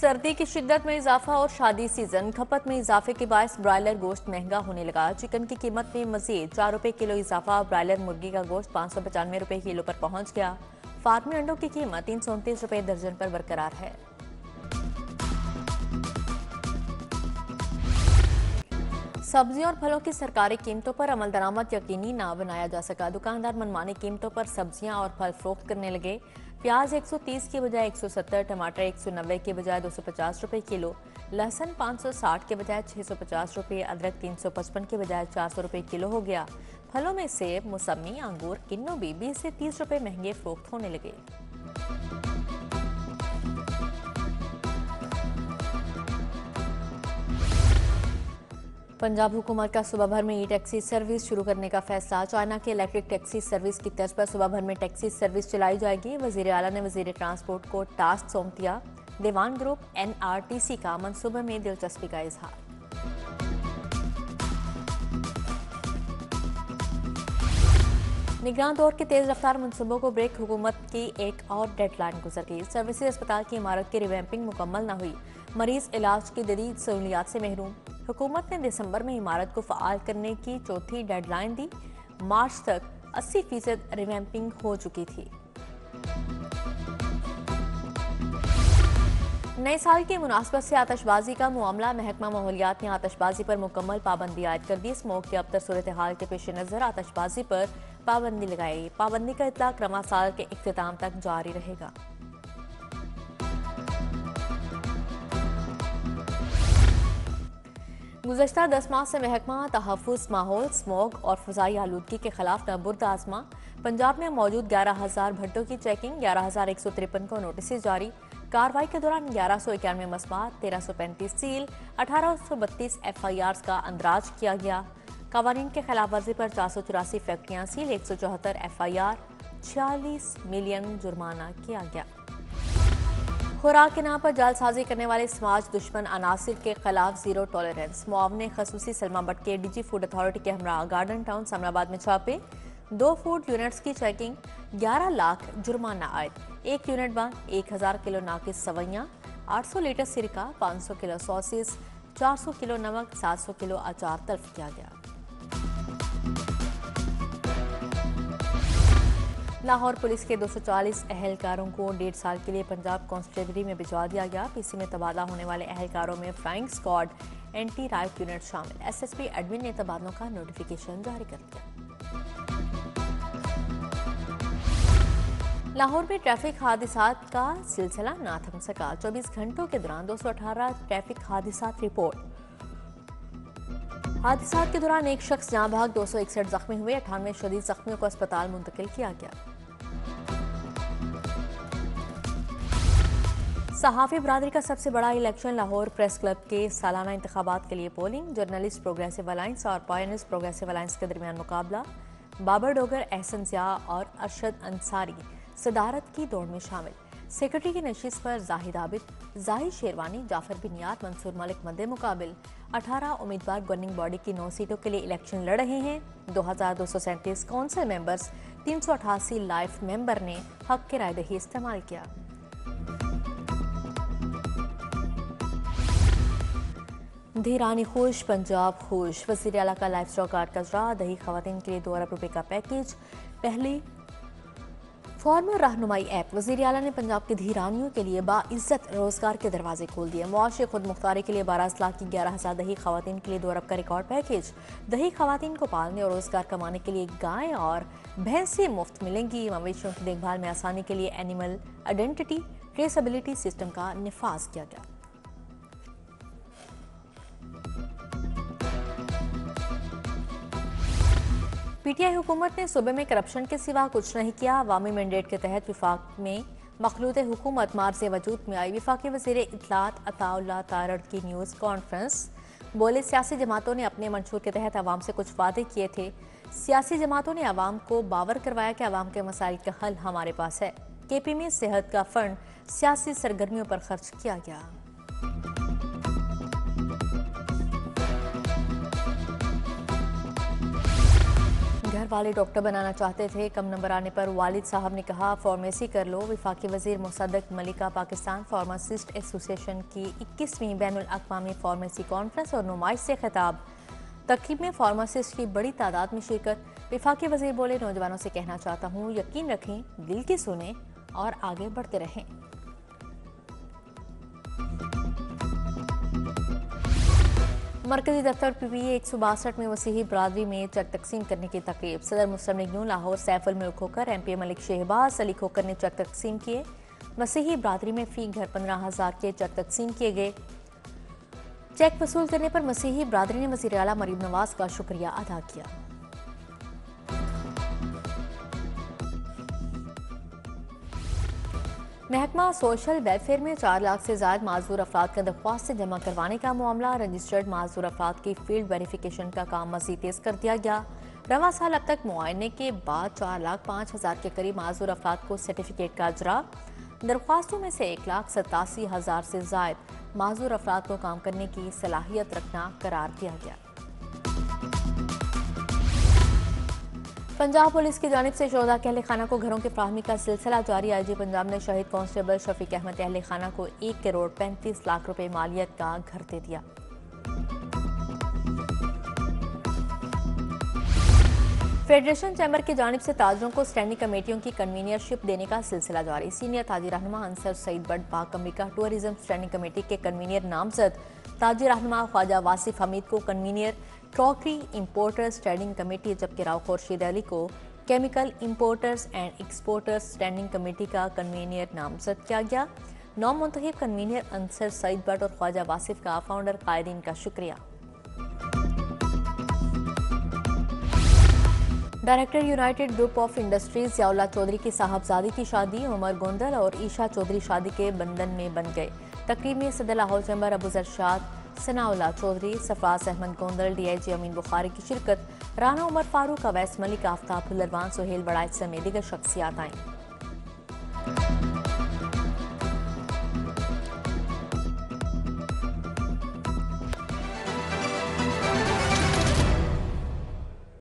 सर्दी की शिद्दत में इजाफा और शादी सीजन खपत में इजाफे के बायस ब्रायलर गोश्त महंगा होने लगा। चिकन की कीमत में मजीद 4 रुपए किलो इजाफा। ब्रायलर मुर्गी का गोश्त 595 रुपए किलो पर पहुंच गया। फार्मी अंडों की कीमत 329 रुपए दर्जन पर बरकरार है। सब्जियों और फलों की सरकारी कीमतों पर अमल दरामद यकीनी ना बनाया जा सका। दुकानदार मनमानी कीमतों पर सब्जियां और फल फरोख्त करने लगे। प्याज 130 की बजाय 170, टमाटर 190 के बजाय 250 रुपए किलो, लहसुन 560 के बजाय 650 रुपए, अदरक 355 के बजाय 400 रुपए किलो हो गया। फलों में सेब, मौसमी, अंगूर, किन्नू भी 20 से 30 रुपए महंगे फरोख्त होने लगे। पंजाब हुकूमत का सुबह भर में ई टैक्सी सर्विस शुरू करने का फैसला। चाइना के इलेक्ट्रिक टैक्सी सर्विस की तर्ज पर सुबह भर में टैक्सी सर्विस चलाई जाएगी। वजीर आला ने वजीर ट्रांसपोर्ट को टास्क सौंप दिया। दीवान ग्रुप NRTC का मंसूबे में दिलचस्पी का इजहार। निगरान दौर के तेज रफ्तार मनसूबों को ब्रेक। हुकूमत की एक और डेडलाइन गुजर गई। सर्विसेज अस्पताल की इमारत की रिवैम्पिंग मुकम्मल न हुई। मरीज इलाज की जदीद सहूलियात से महरूम। हुकूमत ने दिसंबर में इमारत को फ़आल करने की चौथी डेडलाइन दी। मार्च तक 80% रिवैम्पिंग हो चुकी थी। नए साल की मुनासबत से आतशबाजी का मामला। महकमा माहौलियात ने आतशबाजी पर मुकम्मल पाबंदी आयद कर दी। स्मोक की अबतर सूरत हाल के पेश नज़र आतशबाजी पर पाबंदी लगाई। पाबंदी का इतलाक रमा साल के इख्तिताम तक जारी रहेगा। गुज़श्ता 10 माह से महकमा तहफ़्फ़ुज़ माहौल, स्मोक और फ़ज़ाई आलूदगी के खिलाफ नबुर्द आज़मा। पंजाब में मौजूद 11,000 भट्टों की चेकिंग। 11,153 को नोटिस जारी। कार्रवाई के दौरान 1191 मस्बात, 1335 सील, 1832 FIRs का अंदराज किया गया। कवानीन के खिलाफ वर्जी पर 484 फैक्ट्रियाँ सील, 174 FIR, 46 मिलियन जुर्माना किया गया। खुराक के नाम पर जालसाजी करने वाले समाज दुश्मन अनासिर के खिलाफ जीरो टॉलरेंस। मुआवने खसूसी सलमा बट के DG फूड अथॉरिटी के हमरा गार्डन टाउन समराबाद में छापे। 2 फूड यूनिट्स की चेकिंग। 11 लाख जुर्माना आयद। 1 यूनिट बंद। 1000 किलो नाकिस सवैयाँ, 800 लीटर सिरका, 500 किलो सॉसेस, 400 किलो नमक, 700 किलो अचार तल्फ किया गया। लाहौर पुलिस के 240 अहलकारों को 1.5 साल के लिए पंजाब कांस्टेबली में भिजवा दिया गया। PC में तबादला होने वाले अहलकारों में flying squad, anti right unit शामिल। SSP एडमिन ने तबादलों का नोटिफिकेशन जारी कर दिया। लाहौर में ट्रैफिक हादसात का सिलसिला ना थम सका। 24 घंटों के दौरान 218 ट्रैफिक हादसात रिपोर्ट। हादसात के दौरान एक शख्स जहां भाग, 261 जख्मी हुए। 98 शदीद जख्मियों को अस्पताल मुंतकिल किया गया। सहाफ़ी बरादरी का सबसे बड़ा इलेक्शन। लाहौर प्रेस क्लब के सालाना इंतखाबात के लिए पोलिंग। जर्नलिस्ट प्रोग्रेसिव अलायंस और पायनिस्ट प्रोग्रेसिव अलायंस के दरमियान मुकाबला। बाबर डोगर, एहसन ज़िया और अरशद अंसारी सदारत की दौड़ में शामिल। सेक्रेटरी की नशिस्त पर जाहिद आबिद, जाहिद शेरवानी, जाफर बिन यार, मंसूर मलिक मद्दे मुकाबिल। 18 उम्मीदवार गवर्निंग बॉडी की 9 सीटों के लिए इलेक्शन लड़ रहे हैं। 2237 काउंसिल मेंबर्स, 388 लाइफ मेंबर ने हक के रायदही इस्तेमाल किया। धीरानी खुश, पंजाब खुश। वज़ीर आला का लाइफ स्टॉक कार्ड का इजरा। दही खवातीन के लिए 2 अरब रुपए का पैकेज। पहली फॉर्मर रहनुमाई ऐप। वज़ीर आला ने पंजाब के धीरानियों के लिए बाइज्जत रोजगार के दरवाजे खोल दिए। मुआशी खुद मुख्तारी के लिए 12 लाख की 11,000 दही खवातीन के लिए 2 अरब का रिकॉर्ड पैकेज। दही खवातीन को पालने और रोजगार कमाने के लिए गाय और भैंसें मुफ्त मिलेंगी। मवेशियों की देखभाल में आसानी के लिए एनिमल आइडेंटिटी ट्रेसेबिलिटी सिस्टम का निफाज किया गया। PTI हुकूमत ने सूबे में करप्शन के सिवा कुछ नहीं किया। अवामी मैंडेट के तहत विफाक में मखलूत हुकूमत मार्ज़ वजूद में आई। विफाकी वज़ीर इत्तलात अताउल्लाह तारड़ की न्यूज़ कॉन्फ्रेंस। बोले, सियासी जमातों ने अपने मंशूर के तहत अवाम से कुछ वादे किए थे। सियासी जमातों ने अवाम को बावर करवाया कि अवाम के मसाइल का हल हमारे पास है। KP में सेहत का फंड सियासी सरगर्मियों पर खर्च किया गया। घर वाले डॉक्टर बनाना चाहते थे, कम नंबर आने पर वालिद साहब ने कहा फार्मेसी कर लो। वफाकी वजीर मुसद्दक मलिका पाकिस्तान फार्मासिस्ट एसोसिएशन की 21वीं बैनुल अक़वामी फार्मेसी कॉन्फ्रेंस और नुमाइश से खिताब। तकरीब में फार्मासिस्ट की बड़ी तादाद में शिरकत। वफाकी वजीर बोले, नौजवानों से कहना चाहता हूँ, यकीन रखें, दिल की सुने और आगे बढ़ते रहें। मरकजी दफ्तर PPE 162 में मसीही बरादरी में चेक तकसीम करने की तकरीब। सदर मुस्लिम लीग नून लाहौर सैफुल मुल्क खोकर MP मलिक शहबाज अली खोकर ने चेक तकसीम किए। मसीही बरादरी में फी घर 15,000 के चेक तकसीम किए गए। चेक वसूल करने पर मसीही बरादरी ने वज़ीर आला मरीम नवाज का शुक्रिया अदा किया। महकमा सोशल वेलफेयर में 4 लाख से ज्यादा माजूर अफराद का दरख्वास्तें जमा करवाने का मामला। रजिस्टर्ड माजूर अफराद की फील्ड वेरिफिकेशन का काम मजीद तेज कर दिया गया। रवां साल अब तक मुआयने के बाद 4,05,000 के करीब माजूर अफराद को सर्टिफिकेट का अजरा। दरख्वास्तों में से 1,87,000 से जायद माजूर अफराद को काम करने की सलाहियत रखना करार दिया गया। पंजाब पुलिस की जानिब से शोहदा के अहले खाना को घरों की फ्राहमी का सिलसिला जारी। IG पंजाब ने शहीद कांस्टेबल शफीक अहमद अहले खाना को 1 करोड़ 35 लाख रुपए मालियत का घर दे दिया। फेडरेशन चैम्बर की जानिब से ताजरों को स्टैंडिंग कमेटियों की कन्वीनियरशिप देने का सिलसिला जारी। सीनियर ताजी रहनुमा अंसर सईद बट पाक अमरीका टूरिज्म स्टैंडिंग कमेटी के कन्वीनियर नामजद ताजी रहनुमा ख्वाजा वासिफ हमीद को convener crockery importers standing committee, जबकि राव खुर्शीद अली को chemical importers and exporters standing committee का कन्वीनियर नामजद किया गया। नौ मुंतखब कन्वीनियर अंसर सईद बट और ख्वाजा वासिफ का फाउंडर कायदीन का शुक्रिया। Director United Group of Industries याउल्ला चौधरी की साहबजादी की शादी। उमर गोंदल और ईशा चौधरी शादी के बंधन में बन गए। तकरीब में सदर लाहौर चैम्बर अबू जरशाद सनाउल्लाह चौधरी, सफराज अहमद गोंदल, DIG अमीन बुखारी की शिरकत। राना उमर फारूक, अवैस मलिक, आफ्ताब भुल्लरवान, सुहेल बड़ाइच समेत दीगर शख्सियात आईं।